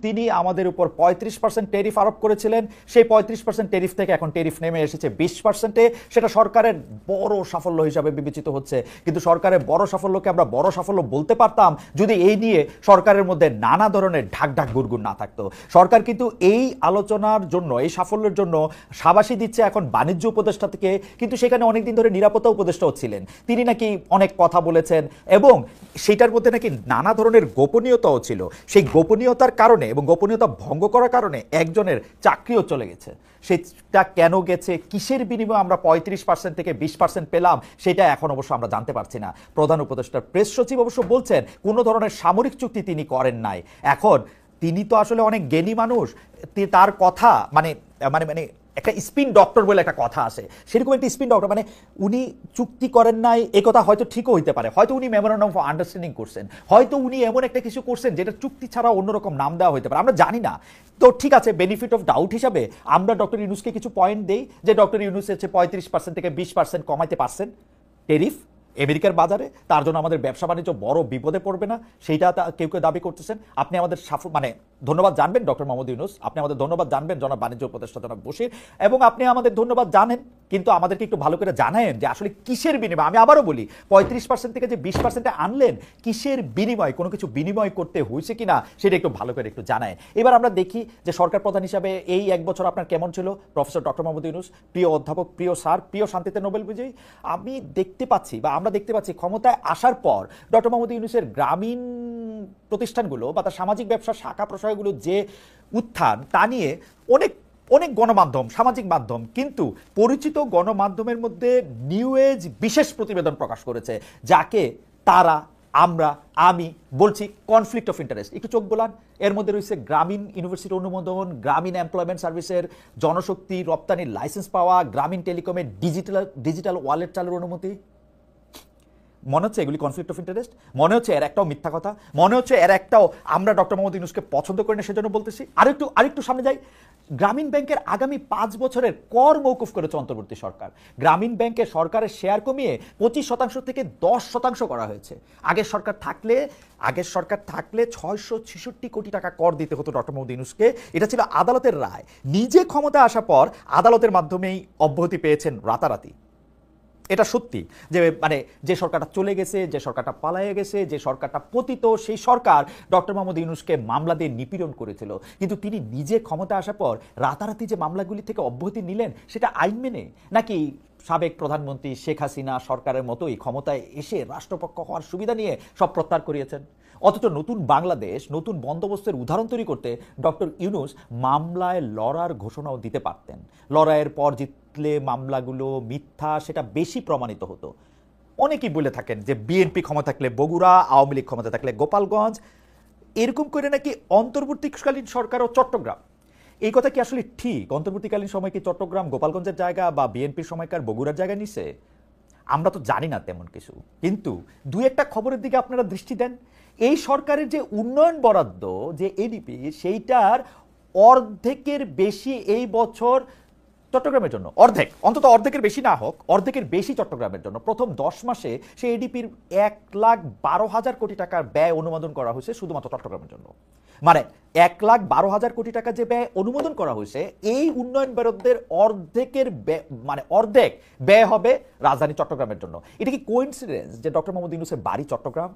তিনি আমাদের উপর 35% ট্যারিফ আরোপ করেছিলেন। সেই 35% ট্যারিফ থেকে এখন ট্যারিফ নেমে এসেছে 20%-এ। সেটা সরকারের বড় সাফল্য হিসাবে বিবেচিত হচ্ছে, কিন্তু সরকারের বড় সাফল্যকে আমরা বড় সাফল্য বলতে পারতাম যদি এই নিয়ে সরকারের মধ্যে নানা ধরনের ঢাক ঢাক গুড়গুড় না থাকতো। সরকার কিন্তু এই আলোচনার জন্য, এই সাফল্যের জন্য সাবাসী দিচ্ছে এখন বাণিজ্য উপদেষ্টা থেকে, কিন্তু সেখানে অনেকদিন ধরে নিরাপত্তা উপদেষ্টাও ছিলেন। তিনি নাকি অনেক কথা বলেছেন এবং সেটার মধ্যে নাকি নানা ধরনের গোপনীয়তাও ছিল। সেই গোপনীয়তার কারণে এবং গোপনীয়তা ভঙ্গ করার কারণে একজনের চাকরিও চলে গেছে। সেটা কেন গেছে, কিসের বিনিময়ে আমরা 35% থেকে 20% পেলাম, সেটা এখন অবশ্য আমরা জানতে পারছি না। প্রধান উপদেষ্টার প্রেস সচিব অবশ্য বলছেন কোনো ধরনের সামরিক চুক্তি তিনি করেন নাই। এখন তিনি তো আসলে অনেক জ্ঞানী মানুষ, তার কথা মানে মানে মানে একটা স্পিন ডক্টর বলে একটা কথা আছে, সেরকম একটা স্পিন ডক্টর, মানে উনি চুক্তি করেন নাই এই কথা হয়তো ঠিকও হইতে পারে, হয়তো উনি মেমোরেন্ডাম অফ আন্ডারস্ট্যান্ডিং করছেন, হয়তো উনি এমন একটা কিছু করছেন যেটা চুক্তি ছাড়া অন্যরকম নাম দেওয়া হইতে পারে, আমরা জানি না। তো ঠিক আছে, বেনিফিট অফ ডাউট হিসাবে আমরা ডক্টর ইউনূসকে কিছু পয়েন্ট দেই যে ডক্টর ইউনূস হচ্ছে 35% থেকে 20% কমাইতে পারছেন ট্যারিফ আমেরিকার বাজারে, তার জন্য আমাদের ব্যবসা বাণিজ্য বড় বিপদে পড়বে না, সেইটা কেউ কেউ দাবি করতেছেন। আপনি আমাদের মানে ধন্যবাদ জানবেন ডক্টর মোহাম্মদ ইউনূস, আপনি আমাদের ধন্যবাদ জানবেন জনাব বাণিজ্য উপদেষ্টা জনাব বশির, এবং আপনি আমাদের ধন্যবাদ জানেন, কিন্তু আমাদেরকে একটু ভালো করে জানায়েন যে আসলে কিসের বিনিময়। আমি আবারও বলি, 35% থেকে যে 20%-এ আনলেন, কিসের বিনিময়, কোনো কিছু বিনিময় করতে হয়েছে কিনা সেটা একটু ভালো করে একটু জানায়েন। এবার আমরা দেখি যে সরকার প্রধান হিসাবে এই এক বছর আপনার কেমন ছিল প্রফেসর ডক্টর মোহাম্মদ ইউনূস, প্রিয় অধ্যাপক, প্রিয় স্যার, প্রিয় শান্তিতে নোবেল বিজয়ী। আমি দেখতে পাচ্ছি বা আমরা দেখতে পাচ্ছি ক্ষমতায় আসার পর ডক্টর মোহাম্মদ ইউনূসের গ্রামীণ প্রতিষ্ঠানগুলো বা তার সামাজিক ব্যবসার শাখা প্রশাখাগুলো যে উত্থান, তা নিয়ে অনেক অনেক গণমাধ্যম, সামাজিক মাধ্যম, কিন্তু পরিচিত গণমাধ্যমের মধ্যে নিউ এজ বিশেষ প্রতিবেদন প্রকাশ করেছে, যাকে তারা আমি বলছি কনফ্লিক্ট অফ ইন্টারেস্ট। একটু চোখ বোলান, এর মধ্যে রয়েছে গ্রামীণ ইউনিভার্সিটি অনুমোদন, গ্রামীণ এমপ্লয়মেন্ট সার্ভিসের জনশক্তি রপ্তানির লাইসেন্স পাওয়া, গ্রামীণ টেলিকমের ডিজিটাল ওয়ালেট চালুর অনুমতি। মনে হচ্ছে এগুলি কনফ্লিক্ট অফ ইন্টারেস্ট? মনে হচ্ছে এর একটাও মিথ্যা কথা? মনে হচ্ছে এর একটাও আমরা ডক্টর মোহাম্মদ ইউনূসকে পছন্দ করি না সেজন্য বলতেছি? আরেকটু সামনে যাই। গ্রামীণ ব্যাংকের আগামী 5 বছরের কর মৌকুফ করেছে অন্তর্বর্তী সরকার। গ্রামীণ ব্যাংকে সরকারের শেয়ার কমিয়ে 25% থেকে 10% করা হয়েছে। আগের সরকার থাকলে 666 কোটি টাকা কর দিতে হতো ডক্টর মোহাম্মদ ইউনূসকে। এটা ছিল আদালতের রায়। নিজে ক্ষমতায় আসার পর আদালতের মাধ্যমেই অব্যাহতি পেয়েছেন রাতারাতি। এটা সত্যি যে মানে যে সরকারটা চলে গেছে, যে সরকারটা পালায়ে গেছে, যে সরকারটা পতিত, সেই সরকার ডক্টর মোহাম্মদ ইউনূসকে মামলা দিয়ে নিপীড়ন করেছিল, কিন্তু তিনি নিজে ক্ষমতা আসার পর রাতারাতি যে মামলাগুলি থেকে অব্যাহতি নিলেন, সেটা আইন মেনে নাকি সাবেক প্রধানমন্ত্রী শেখ হাসিনা সরকারের মতোই ক্ষমতায় এসে রাষ্ট্রপক্ষ হওয়ার সুবিধা নিয়ে সব প্রত্যাহার করিয়েছেন? অথচ নতুন বাংলাদেশ, নতুন বন্দোবস্তের উদাহরণ তৈরি করতে ডক্টর ইউনূস মামলায় লড়ার ঘোষণাও দিতে পারতেন। লড়াইয়ের পর জিতলে মামলাগুলো মিথ্যা, সেটা বেশি প্রমাণিত হতো। অনেকেই বলে থাকেন যে বিএনপি ক্ষমতা থাকলে বগুড়া, আওয়ামী লীগ ক্ষমতা থাকলে গোপালগঞ্জ, এরকম করে নাকি অন্তর্বর্তীকালীন সরকার ও চট্টগ্রাম। এই কথা কি আসলে ঠিক? অন্তর্বর্তীকালীন সময় কি চট্টগ্রাম গোপালগঞ্জের জায়গা বা বিএনপির সময়কার বগুড়ার জায়গা নিছে? আমরা তো জানি না তেমন কিছু, কিন্তু দুই একটা খবরের দিকে আপনারা দৃষ্টি দেন। এই সরকারের যে উন্নয়ন বরাদ্দ, যে এডিপি, সেইটার অর্ধেকের বেশি এই বছর চট্টগ্রামের জন্য, অন্তত অর্ধেকের বেশি না হোক, অর্ধেকের বেশি চট্টগ্রামের জন্য। প্রথম 10 মাসে সেই এডিপির 1,12,000 কোটি টাকার ব্যয় অনুমোদন করা হয়েছে শুধুমাত্র চট্টগ্রামের জন্য। মানে 1,12,000 কোটি টাকা যে ব্যয় অনুমোদন করা হয়েছে, এই উন্নয়ন বরাদ্দের অর্ধেক ব্যয় হবে রাজধানী চট্টগ্রামের জন্য। এটা কি কোইন্সিডেন্স যে ডক্টর মোহাম্মদ ইউনূসের বাড়ি চট্টগ্রাম?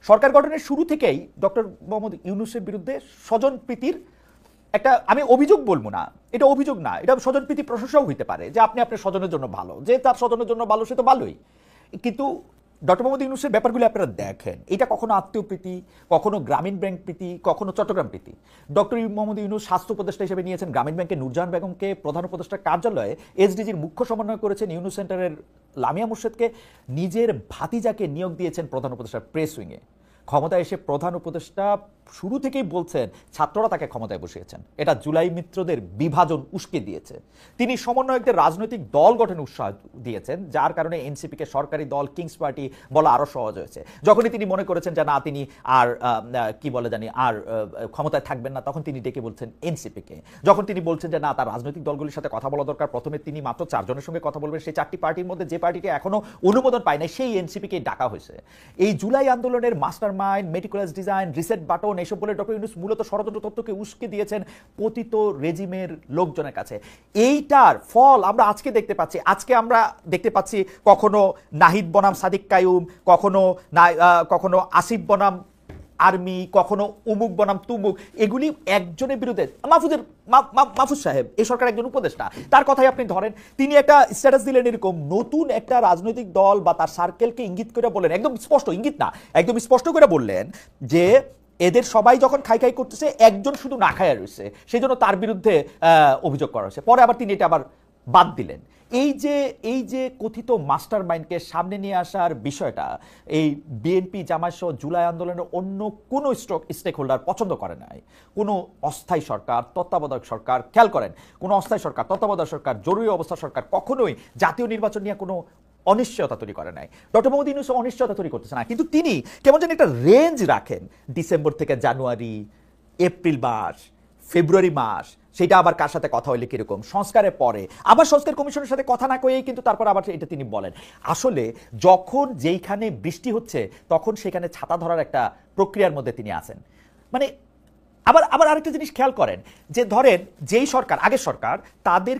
সরকার গঠনের শুরু থেকেই ডক্টর মোহাম্মদ ইউনূসের বিরুদ্ধে স্বজনপ্রীতির একটা, আমি অভিযোগ বলবো না, এটা অভিযোগ না, এটা স্বজনপ্রীতি প্রশংসাও হইতে পারে যে আপনি আপনার স্বজনের জন্য ভালো, যে তার স্বজনের জন্য ভালো সে তো ভালোই। কিন্তু ডক্টর মোহাম্মদ ইউনূসের ব্যাপারগুলো আপনারা দেখেন, এটা কখনো আত্মীয় প্রীতি, কখনো গ্রামীণ ব্যাংক প্রীতি, কখনো চট্টগ্রাম প্রীতি। ডক্টর মোহাম্মদ ইউনূস স্বাস্থ্য উপদেষ্টা হিসেবে নিয়েছেন গ্রামীণ ব্যাংকের নূরজাহান বেগমকে, প্রধান উপদেষ্টার কার্যালয়ে এসডিজির মুখ্য সমন্বয় করেছেন ইউনূস সেন্টারের লামিয়া মুর্শেদকে, নিজের ভাতিজাকে নিয়োগ দিয়েছেন প্রধান উপদেষ্টার প্রেস উইংয়ে। ক্ষমতায় এসে প্রধান উপদেষ্টা শুরু থেকেই বলছেন ছাত্ররা তাকে ক্ষমতায় বসিয়েছেন, এটা জুলাই মিত্রদের বিভাজন উস্কে দিয়েছে। তিনি সমন্বয়কদের রাজনৈতিক দল গঠনে উৎসাহ দিয়েছেন, যার কারণে এনসিপিকে সরকারি দল কিংস পার্টি বলা আরো সহজ হয়েছে। যখনই তিনি মনে করেছেন যে না তিনি আর আর ক্ষমতায় থাকবেন না, তখন তিনি ডেকে বলছেন এনসিপিকে। যখন তিনি বলছেন যে না তার রাজনৈতিক দলগুলির সাথে কথা বলা দরকার, প্রথমে তিনি মাত্র 4 জনের সঙ্গে কথা বলবেন, সেই 4টি পার্টির মধ্যে যে পার্টিটি এখনো অনুমোদন পায় না সেই এনসিপিকে ডাকা হয়েছে। এই জুলাই আন্দোলনের master mind, meticulous design, reset button এইসব বলে ডক্টর ইউনূস মূলত ষড়যন্ত্র তত্ত্বকে উস্কে দিয়েছেন পতিত রেজিমের লোকজনের কাছে। এইটার ফল আমরা আজকে দেখতে পাচ্ছি। আজকে আমরা দেখতে পাচ্ছি কখনো নাহিদ বনাম সাদিক কায়ুম, কখনো আসিফ বনাম আর্মি, কখনো উমুক বনাম তুমুক, এগুলি একজনের বিরুদ্ধে। মাহফুজ সাহেব এই সরকার একজন উপদেষ্টা, তার কথাই আপনি ধরেন, তিনি একটা স্ট্যাটাস দিলেন এরকম, নতুন একটা রাজনৈতিক দল বা তার সার্কেলকে ইঙ্গিত করে বললেন, একদম স্পষ্ট, ইঙ্গিত না, একদম স্পষ্ট করে বললেন যে এদের সবাই যখন খাই খাই করতেছে একজন শুধু না খায়া রয়েছে, সেই জন্য তার বিরুদ্ধে অভিযোগ করা হয়েছে। পরে আবার তিনি এটা আবার বাদ দিলেন। এই যে কথিত মাস্টার মাইন্ডকে সামনে নিয়ে আসার বিষয়টা এই বিএনপি জামায়াত সহ জুলাই আন্দোলনের অন্য কোনো স্টেক হোল্ডার পছন্দ করে নাই। কোনো অস্থায়ী সরকার, তত্ত্বাবধায়ক সরকার, খেয়াল করেন, কোনো অস্থায়ী সরকার, তত্ত্বাবধায়ক সরকার, জরুরি অবস্থা সরকার কখনোই জাতীয় নির্বাচন নিয়ে কোনো অনিশ্চয়তা তৈরি করে নাই। ডক্টর মোহাম্মদ ইউনূস অনিশ্চয়তা তৈরি করতেছে না, কিন্তু তিনি কেমন যেন একটা রেঞ্জ রাখেন, ডিসেম্বর থেকে জানুয়ারি, এপ্রিল মাস, ফেব্রুয়ারি মাস, সেটা আবার কার সাথে কথা হইলে কিরকম, সংস্কারের পরে আবার সংস্কার কমিশনের সাথে কথা না কয়েই কিন্তু তারপর আবার এটা তিনি বলেন। আসলে যখন যেইখানে বৃষ্টি হচ্ছে তখন সেখানে ছাতা ধরার একটা প্রক্রিয়ার মধ্যে তিনি আছেন। মানে আবার আবার আরেকটা জিনিস খেয়াল করেন যে ধরেন যেই সরকার, আগের সরকার, তাদের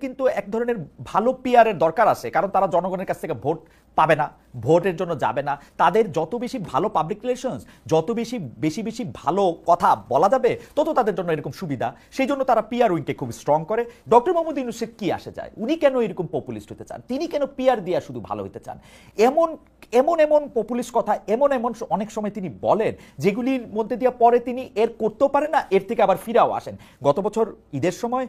কিন্তু এক ধরনের ভালো পিয়ারের দরকার আছে, কারণ তারা জনগণের কাছ থেকে ভোট পাবে না, ভোটের জন্য যাবে না। তাদের যত বেশি ভালো পাবলিক রিলেশনস, যত বেশি ভালো কথা বলা যাবে, তত তাদের জন্য এরকম সুবিধা। সেই জন্য তারা পিয়ার উইংকে খুব স্ট্রং করে। ডক্টর মোহাম্মদ ইউনূসের কি আসে যায়, উনি কেন এরকম পপুলিস্ট হতে চান, তিনি কেন পিয়ার দিয়া শুধু ভালো হতে চান? এমন পপুলিস্ট কথা এমন অনেক সময় তিনি বলেন যেগুলির মধ্যে দিয়ে পরে তিনি এর করতেও পারেন না, এর থেকে আবার ফিরাও আসেন। গত বছর ঈদের সময়,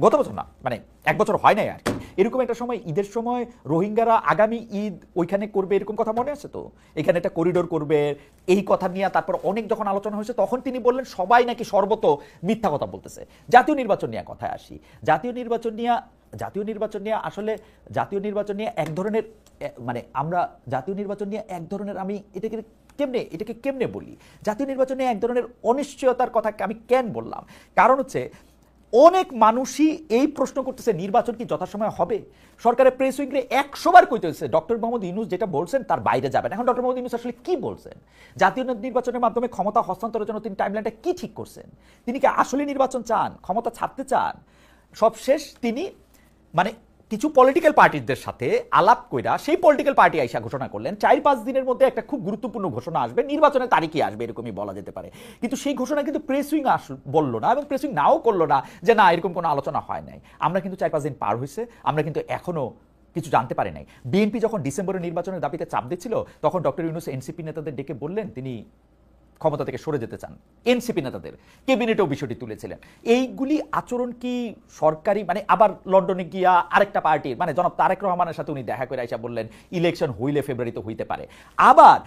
গত বছর না, মানে এক বছর হয় নাই আর কি, এরকম একটা সময় ঈদের সময় রোহিঙ্গারা আগামী ঈদ ওইখানে করবে এরকম কথা মনে আছে তো, এখানে একটা করিডোর করবে এই কথা নিয়ে তারপর অনেক যখন আলোচনা হয়েছে তখন তিনি বললেন সবাই নাকি সর্বত মিথ্যা কথা বলতেছে। জাতীয় নির্বাচন নিয়ে কথায় আসি, জাতীয় নির্বাচন নিয়ে আসলে জাতীয় নির্বাচন নিয়ে এক ধরনের, মানে আমরা জাতীয় নির্বাচন নিয়ে এক ধরনের, আমি এটাকে কেমনে বলি, জাতীয় নির্বাচন নিয়ে এক ধরনের অনিশ্চয়তার কথা আমি কেন বললাম, কারণ হচ্ছে অনেক মানুষই এই প্রশ্ন করতেছে নির্বাচন কি যথাসময়ে হবে। সরকারের প্রেস উইংয়ে 100 বার কইতেছে ডক্টর মোহাম্মদ ইউনূস যেটা বলছেন তার বাইরে যাবেন। এখন ডক্টর মোহাম্মদ ইউনূস আসলে কি বলছেন, জাতীয় নির্বাচনের মাধ্যমে ক্ষমতা হস্তান্তরের জন্য তিনি টাইমলাইনটা কি ঠিক করছেন, তিনি কি আসলে নির্বাচন চান, ক্ষমতা ছাড়তে চান? সবশেষ তিনি মানে কিছু পলিটিক্যাল পার্টিদের সাথে আলাপ কইরা সেই পলিটিক্যাল পার্টি আইসা ঘোষণা করলেন 4-5 দিনের মধ্যে একটা খুব গুরুত্বপূর্ণ ঘোষণা আসবে, নির্বাচনের তারিখই আসবে, এরকমই বলা যেতে পারে। কিন্তু সেই ঘোষণা কিন্তু প্রেস উইং বললো না, এবং প্রেস উইং নাও করলো না যে না এরকম কোনো আলোচনা হয় নাই। আমরা কিন্তু 4-5 দিন পার হয়েছে, আমরা কিন্তু এখনো কিছু জানতে পারি নাই। বিএনপি যখন ডিসেম্বরের নির্বাচনের দাবিতে চাপ দিচ্ছিল তখন ডক্টর ইউনূস এনসিপি নেতাদের ডেকে বললেন তিনি ক্ষমতা থেকে সরে যেতে চান। এনসিপি নেতাদের ক্যাবিনেটেও বিষয়টি তুলেছিলেন। এইগুলি আচরণ কি সরকারি, মানে আবার লন্ডনে গিয়া আরেকটা পার্টির, মানে জনাব তারেক রহমানের সাথে উনি দেখা করে আইসা বললেন ইলেকশন হইলে ফেব্রুয়ারিতে হইতে পারে। আবার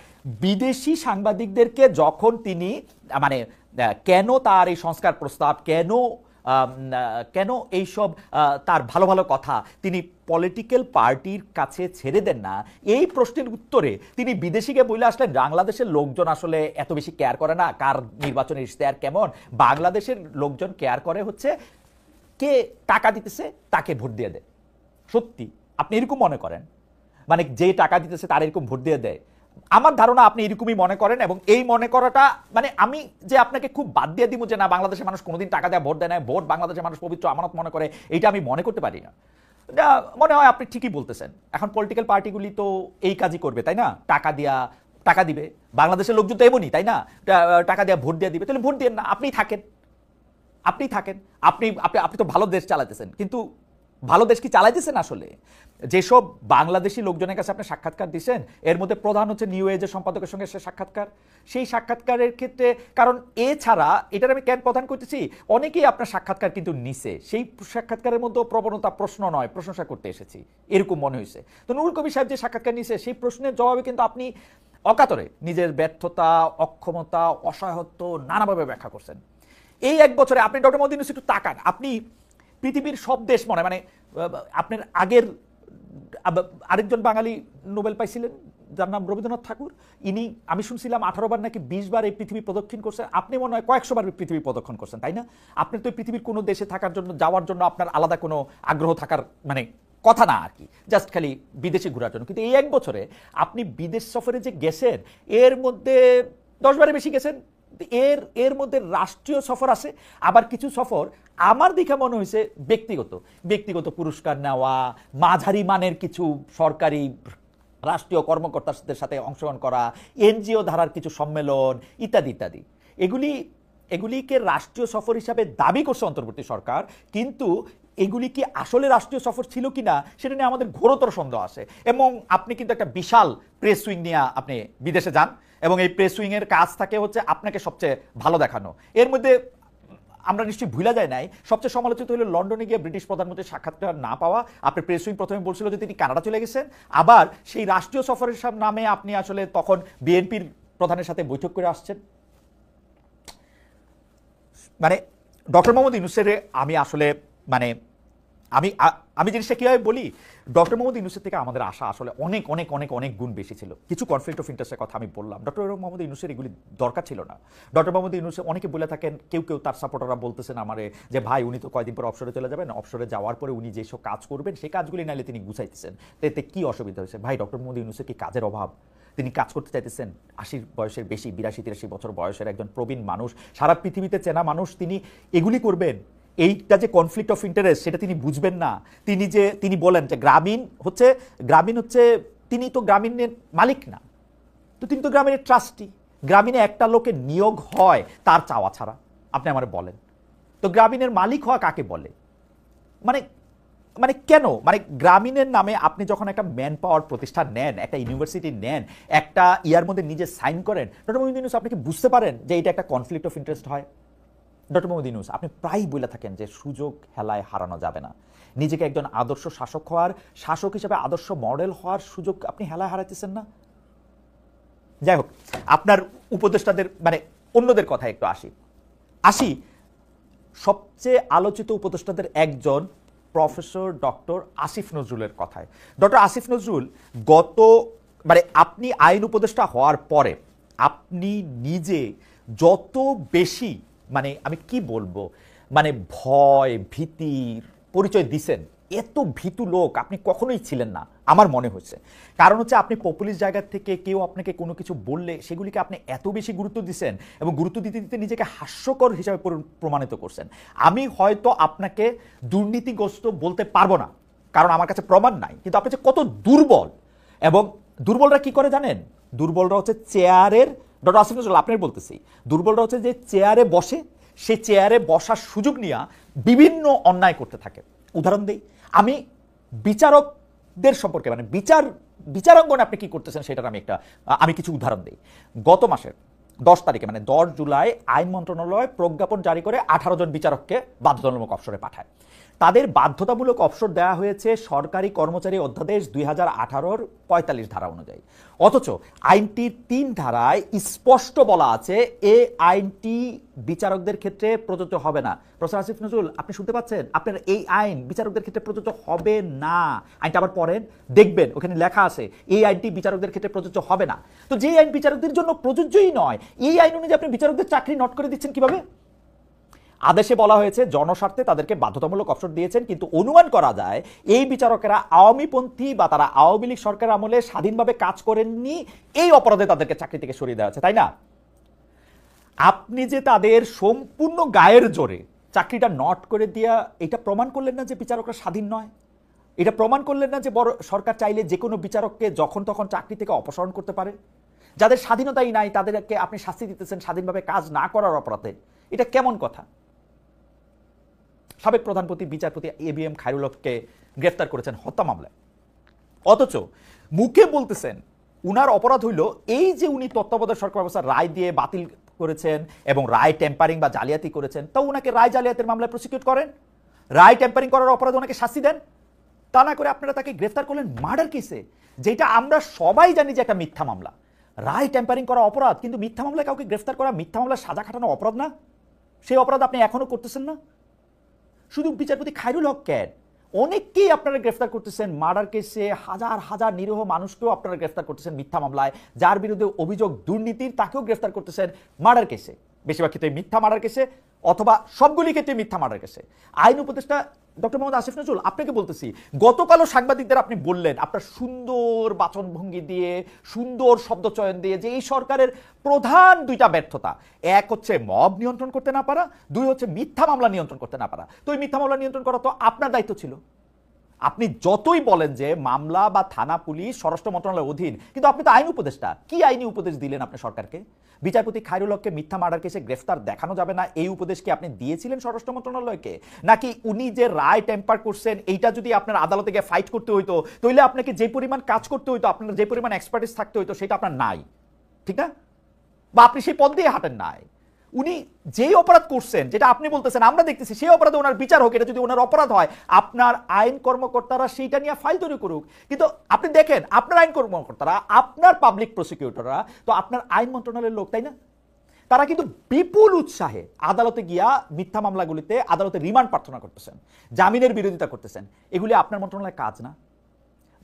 বিদেশি সাংবাদিকদেরকে যখন তিনি মানে কেন তার এই সংস্কার প্রস্তাব, কেন এইসব তার ভালো ভালো কথা তিনি পলিটিক্যাল পার্টির কাছে ছেড়ে দেন না, এই প্রশ্নের উত্তরে তিনি বিদেশিকে বলে আসলেন বাংলাদেশের লোকজন আসলে এত বেশি কেয়ার করে না কার নির্বাচনের ইশতেহার কেমন, বাংলাদেশের লোকজন কেয়ার করে হচ্ছে কে টাকা দিতেছে তাকে ভোট দিয়ে দেয়। সত্যি আপনি এরকম মনে করেন, মানে যে টাকা দিতেছে তার এরকম ভোট দিয়ে দেয়? আমার ধারণা আপনি এরকমই মনে করেন, এবং এই মনে করাটা মানে আমি যে আপনাকে খুব বাদ দিয়ে দিব যে না বাংলাদেশের মানুষ কোনোদিন টাকা দেয় ভোট দেয় না, ভোট বাংলাদেশের মানুষ পবিত্র আমানত মনে করে, এইটা আমি মনে করতে পারি না। মনে হয় আপনি ঠিকই বলতেছেন। এখন পলিটিক্যাল পার্টিগুলি তো এই কাজই করবে, তাই না? টাকা দিবে, বাংলাদেশের লোকজন তো এমনই, তাই না? টাকা দিয়ে ভোট দিয়ে দিবে, তাহলে ভোট দিয়ে না, আপনি থাকেন, আপনি তো ভালো দেশ চালাতেছেন, কিন্তু ভালো দেশ কি চালাইতেছেন আসলে? যেসব বাংলাদেশি লোকজনের কাছে আপনি সাক্ষাৎকার দিচ্ছেন এর মধ্যে প্রধান হচ্ছে নিউ এজের সম্পাদকের সঙ্গে সাক্ষাৎকার। সেই সাক্ষাৎকারের ক্ষেত্রে, কারণ এছাড়া এটার আমি কেন প্রধান করতেছি, অনেকেই আপনার সাক্ষাৎকার কিন্তু নিছে, সেই সাক্ষাৎকারের মধ্যে প্রবণতা প্রশ্ন নয় প্রশংসা করতে এসেছি এরকম মনে হয়েছে। তো নুরুল কবির সাহেব যে সাক্ষাৎকার নিছে সেই প্রশ্নের জবাবে কিন্তু আপনি অকাতরে নিজের ব্যর্থতা, অক্ষমতা, অসহায়ত্ব নানাভাবে ব্যাখ্যা করছেন। এই এক বছরে আপনি ডক্টর মোহাম্মদ ইউনূস একটু তাকান, আপনি পৃথিবীর সব দেশ আপনার আগের আরেকজন বাঙালি নোবেল পাইছিলেন যার নাম রবীন্দ্রনাথ ঠাকুর, ইনি আমি শুনছিলাম 18 বার নাকি 20 বার এই পৃথিবী প্রদক্ষিণ করছেন, আপনি মনে হয় কয়েকশো বার পৃথিবী প্রদক্ষিণ করছেন, তাই না? আপনি তো পৃথিবীর কোনো দেশে থাকার জন্য, যাওয়ার জন্য আপনার আলাদা কোনো আগ্রহ থাকার মানে কথা না আর কি, জাস্ট খালি বিদেশে ঘোরার জন্য। কিন্তু এই এক বছরে আপনি বিদেশ সফরে যে গেছেন এর মধ্যে 10 বারে বেশি গেছেন। এর এর মধ্যে রাষ্ট্রীয় সফর আছে, আবার কিছু সফর আমার দেখে মনে হয়েছে ব্যক্তিগত ব্যক্তিগত পুরস্কার নেওয়া, মাঝারি মানের কিছু সরকারি রাষ্ট্রীয় কর্মকর্তাদের সাথে অংশগ্রহণ করা, এনজিও ধারার কিছু সম্মেলন ইত্যাদি ইত্যাদি। এগুলিকে রাষ্ট্রীয় সফর হিসাবে দাবি করছে অন্তর্বর্তী সরকার, কিন্তু এগুলি কি আসলে রাষ্ট্রীয় সফর ছিল কিনা সেটা নিয়ে আমাদের ঘোরতর সন্দেহ আছে। এবং আপনি কিন্তু একটা বিশাল প্রেস উইং নিয়ে আপনি বিদেশে যান, এবং এই প্রেস উইং এর কাজ থাকে হচ্ছে আপনাকে সবচেয়ে ভালো দেখানো। এর মধ্যে আমরা নিশ্চয়ই ভুলা যায় নাই, সবচেয়ে সমালোচিত হলো লন্ডনে গিয়ে ব্রিটিশ প্রধানমন্ত্রীর সাক্ষাৎকার না পাওয়া। আপনার প্রেস উইং প্রথমে বলছিল যে তিনি কানাডা চলে গেছেন, আবার সেই রাষ্ট্রীয় সফরের নামে আপনি আসলে তখন বিএনপির প্রধানের সাথে বৈঠক করে আসছেন। মানে ডক্টর মোহাম্মদ ইউনূসের আমি আসলে মানে আমি জিনিসটা কীভাবে বলি, ডক্টর মোহাম্মদ ইউনূসের থেকে আমাদের আশা আসলে অনেক অনেক অনেক অনেক গুণ বেশি ছিল। কিছু কনফ্লিক্ট অফ ইন্টারেস্টের কথা আমি বললাম, ডক্টর মোহাম্মদ ইউনূসের এগুলি দরকার ছিল না। ডক্টর মোহাম্মদ ইউনূসের অনেকে বলে থাকেন, কেউ কেউ তার সাপোর্টাররা বলতেছেন আমারে যে ভাই উনি তো কয়দিন পর অবসরে চলে যাবেন, অবসরে যাওয়ার পরে উনি যেসব কাজ করবেন সেই কাজগুলি নাইলে তিনি গুছাইতেছেন, এতে কি অসুবিধা হয়েছে? ভাই ডক্টর মোহাম্মদ ইউনূসের কি কাজের অভাব? তিনি কাজ করতে চাইতেছেন, 80 বয়সের বেশি, 82-83 বছর বয়সের একজন প্রবীণ মানুষ, সারা পৃথিবীতে চেনা মানুষ, তিনি এগুলি করবেন? এইটা যে কনফ্লিক্ট অফ ইন্টারেস্ট সেটা তিনি বুঝবেন না। তিনি বলেন যে গ্রামীণ হচ্ছে তিনি তো গ্রামীণের মালিক না, তো তিনি তো গ্রামীণের ট্রাস্টি। গ্রামীণে একটা লোকের নিয়োগ হয় তার চাওয়া ছাড়া, আপনি আমার বলেন তো গ্রামীণের মালিক হওয়া কাকে বলে? মানে মানে কেন? মানে গ্রামীণের নামে আপনি যখন একটা ম্যান পাওয়ার প্রতিষ্ঠান নেন, একটা ইউনিভার্সিটি নেন, একটা ইয়ার মধ্যে নিজে সাইন করেন, ডক্টর মোহাম্মদ ইউনূস আপনি কি বুঝতে পারেন যে এটা একটা কনফ্লিক্ট অফ ইন্টারেস্ট হয়? ডক্টর মোহাম্মদ ইউনূস আপনি প্রায়ই বলে থাকেন যে সুযোগ হেলায় হারানো যাবে না। নিজেকে একজন আদর্শ শাসক হওয়ার, শাসক হিসেবে আদর্শ মডেল হওয়ার সুযোগ আপনি হেলায় হারাইতেছেন না। যাই হোক, আপনার উপদেষ্টাদের মানে অন্যদের কথা একটু আসি সবচেয়ে আলোচিত উপদেষ্টাদের একজন প্রফেসর ডক্টর আসিফ নজরুলের কথায়। ডক্টর আসিফ নজরুল মানে আপনি আইন উপদেষ্টা হওয়ার পরে আপনি নিজে যত বেশি মানে আমি কি বলবো মানে ভয় ভীতির পরিচয় দিছেন, এত ভীতু লোক আপনি কখনোই ছিলেন না আমার মনে হচ্ছে। কারণ হচ্ছে আপনি পপুলিস্ট জায়গা থেকে কেউ আপনাকে কোনো কিছু বললে সেগুলিকে আপনি এত বেশি গুরুত্ব দিচ্ছেন, এবং গুরুত্ব দিতে দিতে নিজেকে হাস্যকর হিসাবে প্রমাণিত করছেন। আমি হয়তো আপনাকে দুর্নীতিগ্রস্ত বলতে পারবো না, কারণ আমার কাছে প্রমাণ নাই, কিন্তু আপনি যে কত দুর্বল, এবং দুর্বলরা কি করে জানেন? দুর্বলরা হচ্ছে চেয়ারের, ডক্টর আসিফ নজরুল আপনার বলতেছি, দুর্বলরা হচ্ছে যে চেয়ারে বসে, সে চেয়ারে বসার সুযোগ নিয়ে বিভিন্ন অন্যায় করতে থাকে। উদাহরণ দিই, আমি বিচারকদের সম্পর্কে মানে বিচারাঙ্গনে আপনি কি করতেছেন সেটার আমি কিছু উদাহরণ দিই। গত মাসের 10 তারিখে মানে 10 জুলাই আইন মন্ত্রণালয় প্রজ্ঞাপন জারি করে 18 জন বিচারককে বাধ্যতামূলক অবসরে পাঠায়। তাদের বাধ্যতামূলক অবসর দেওয়া হয়েছে সরকারি কর্মচারী অধ্যাদেশ 2018-র 45 ধারা অনুযায়ী। অথচ আইনটির 3 ধারায় স্পষ্ট বলা আছে এ আইনটি বিচারকদের ক্ষেত্রে প্রযোজ্য হবে না। প্রফেসর আসিফ নজরুল আপনি শুনতে পাচ্ছেন? আপনার এই আইন বিচারকদের ক্ষেত্রে প্রযোজ্য হবে না। আইনটা আবার পড়েন, দেখবেন ওখানে লেখা আছে এই আইনটি বিচারকদের ক্ষেত্রে প্রযোজ্য হবে না। তো যে আইন বিচারকদের জন্য প্রযোজ্যই নয়, এই আইন অনুযায়ী আপনি বিচারকদের চাকরি নট করে দিচ্ছেন কিভাবে? আদেশে বলা হয়েছে জনস্বার্থে তাদেরকে বাধ্যতামূলক অবসর দিয়েছেন, কিন্তু অনুমান করা যায় এই বিচারকেরা আওয়ামীপন্থী বা তারা আওয়ামী লীগ সরকার আমলে স্বাধীনভাবে কাজ করেননি, এই অপরাধে তাদেরকে চাকরি থেকে সরিয়ে দেওয়া হয়েছে, তাই না? আপনি যে তাদের সম্পূর্ণ গায়ের জোরে চাকরিটা নট করে দিয়া এটা প্রমাণ করলেন না যে বিচারকরা স্বাধীন নয়? এটা প্রমাণ করলেন না যে বড় সরকার চাইলে যে কোনো বিচারককে যখন তখন চাকরি থেকে অপসারণ করতে পারে? যাদের স্বাধীনতাই নাই তাদেরকে আপনি শাস্তি দিতেছেন স্বাধীনভাবে কাজ না করার অপরাধে। এটা কেমন কথা? সাবেক প্রধানপতি বিচারপতি ABM খায়রুল হককে গ্রেফতার করেছেন হত্যা মামলায়, অথচ মুখে বলতেছেন উনার অপরাধ হইল এই যে উনি তত্ত্বাবধায়ক সরকার ব্যবস্থা রায় দিয়ে বাতিল করেছেন এবং রায় টেম্পারিং বা জালিয়াতি করেছেন, তাও উনাকে রায় জালিয়াতির মামলায় প্রসিকিউট করেন, রায় টেম্পারিং করার অপরাধে ওনাকে শাস্তি দেন। তা না করে আপনারা তাকে গ্রেফতার করলেন মার্ডার কেসে, যেটা আমরা সবাই জানি যে একটা মিথ্যা মামলা। রায় টেম্পারিং করা অপরাধ, কিন্তু মিথ্যা মামলায় কাউকে গ্রেফতার করা, মিথ্যা মামলায় সাজা খাটানো অপরাধ না? সেই অপরাধ আপনি এখনো করতেছেন না। শুধু বিচারপতি খায়রুল হক কেন, অনেককেই আপনারা গ্রেফতার করতেছেন মার্ডার কেসে, হাজার হাজার নিরীহ মানুষকেও আপনারা গ্রেফতার করতেছেন মিথ্যা মামলায়। যার বিরুদ্ধে অভিযোগ দুর্নীতির তাকেও গ্রেফতার করতেছেন মার্ডার কেসে, বেশিরভাগ ক্ষেত্রে মিথ্যা মার্ডার কেসে, অথবা সবগুলি ক্ষেত্রে মিথ্যা মার্ডার কেসে। আইন উপদেষ্টা ডক্টর মোহাম্মদ আসিফ নজরুল, আপনাকে বলতেছি, গতকালও সাংবাদিকদের আপনি বললেন আপনার সুন্দর বাচনভঙ্গি দিয়ে, সুন্দর শব্দচয়ন দিয়ে, যে এই সরকারের প্রধান দুইটা ব্যর্থতা, এক হচ্ছে মব নিয়ন্ত্রণ করতে না পারা, দুই হচ্ছে মিথ্যা মামলা নিয়ন্ত্রণ করতে না পারা। তো এই মিথ্যা মামলা নিয়ন্ত্রণ করা তো আপনার দায়িত্ব ছিল। আপনি যতই বলেন যে মামলা বা থানা পুলিশ স্বরাষ্ট্র মন্ত্রণালয়ের অধীন, কিন্তু আপনি তো আইন উপদেষ্টা। কি আইনি উপদেশ দিলেন আপনি সরকারকে? বিচারপতি খায়রুল হককে মিথ্যা মার্ডার কেসে গ্রেফতার দেখানো যাবে না, এই উপদেশ কি আপনি দিয়েছিলেন স্বরাষ্ট্র মন্ত্রণালয়কে? নাকি উনি যে রায় টেম্পার করছেন এইটা যদি আপনার আদালতে গিয়ে ফাইট করতে হইতো, তাহলে আপনাকে যে পরিমাণ কাজ করতে হইতো, আপনার যে পরিমাণ এক্সপার্টিস থাকতে হইতো, সেটা আপনার নাই, ঠিক না? বা আপনি সেই পথ দিয়ে হাঁটেন নাই। উনি যেই অপরাধ করছেন, যেটা আপনি বলতেছেন আমরা দেখতেছি, সেই অপরাধে ওনার বিচার হোক। এটা যদি ওনার অপরাধ হয়, আপনার আইন কর্মকর্তারা সেইটা নিয়ে ফাইল তৈরি করুক। কিন্তু আপনি দেখেন, আপনার আইন কর্মকর্তারা, আপনার পাবলিক প্রসিকিউটররা তো আপনার আইন মন্ত্রণালয়ের লোক, তাই না? তারা কিন্তু বিপুল উৎসাহে আদালতে গিয়া মিথ্যা মামলাগুলিতে আদালতে রিমান্ড প্রার্থনা করতেছেন, জামিনের বিরোধিতা করতেছেন। এগুলি আপনার মন্ত্রণালয়ের কাজ না?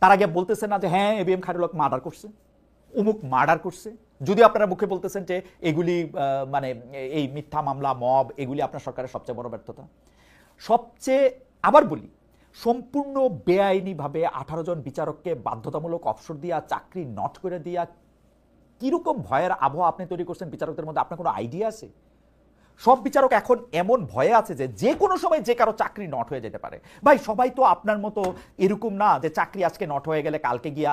তারা গিয়ে বলতেছেন না যে হ্যাঁ এবিএম খায়রুল হক মার্ডার করছে, অমুক মার্ডার করছে? যদি আপনারা মুখে বলতেছেন যে এগুলি মানে এই মিথ্যা মামলা, মব, এগুলি আপনার সরকারের সবচেয়ে বড় ব্যর্থতা। সবচেয়ে, আবার বলি, সম্পূর্ণ বেআইনিভাবে 18 জন বিচারককে বাধ্যতামূলক অবসর দিয়া, চাকরি নট করে দিয়া, কিরকম ভয়ের আবহাওয়া আপনি তৈরি করছেন বিচারকদের মধ্যে, আপনার কোনো আইডিয়া আছে? সব বিচারক এখন এমন ভয়ে আছে যে যে কোনো সময় যে কারো চাকরি নট হয়ে যেতে পারে। ভাই, সবাই তো আপনার মতো এরকম না যে চাকরি আজকে নট হয়ে গেলে কালকে গিয়া